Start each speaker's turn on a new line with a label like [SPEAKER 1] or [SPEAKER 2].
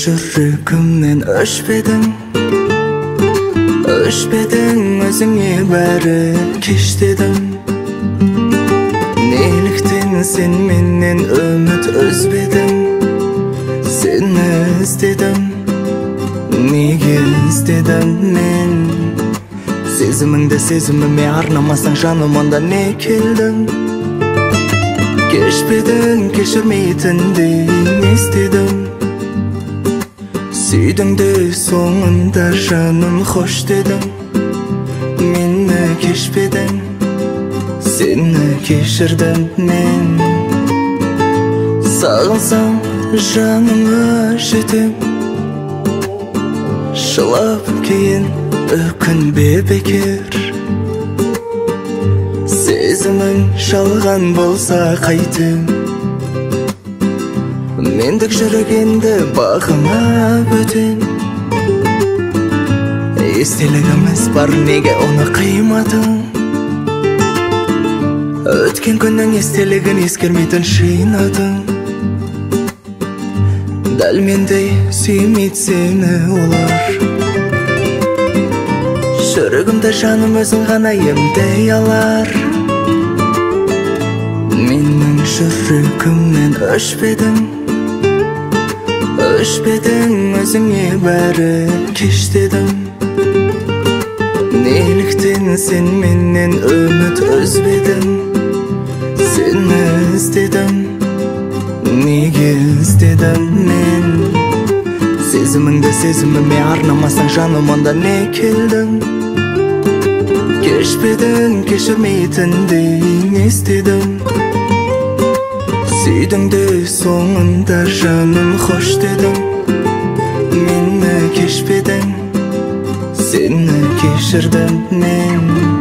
[SPEAKER 1] жүрегімнен өшпедің өзіңе бәрі кеш дедім. Неліктен сен менен үміт үзбедің? Сені іздедім, неге іздедім мен? Сезіміңді сезіміме арнамасаң жаным, онда не келдің? Кешпедің, кешірмейтіндей не істедім? Сүйдің де соңында жаным хош дедің. Мені кешпедің, сені кешірдім мен. Сағынсам жаныңа жетем, жылап кейін өкінбе бекер. Сезімің жалған болса қайтем, мендік жүрегенді бағыма бөтен. Естелігіміз бар, неге оны қимадың? Өткен күннің естелігін ескермейтін жинадың. Дәл мендей сүймейді сені олар. Жүрегімді жаным өзің ғана емдей алар. Менің жүрегімнен өшпедің өзіңе бәрі кеш дедім. Неліктен сен менен үміт үзбедің? Сені іздедім, неге іздедім мен? Сезіміңді сезіміме арнамасаң жаным, онда не келдің? Кешпедің, кешірмейтіндей не істедім? Сүйдің де соңында жаным хош дедің. Мені кешпедің, сені кешірдім мен.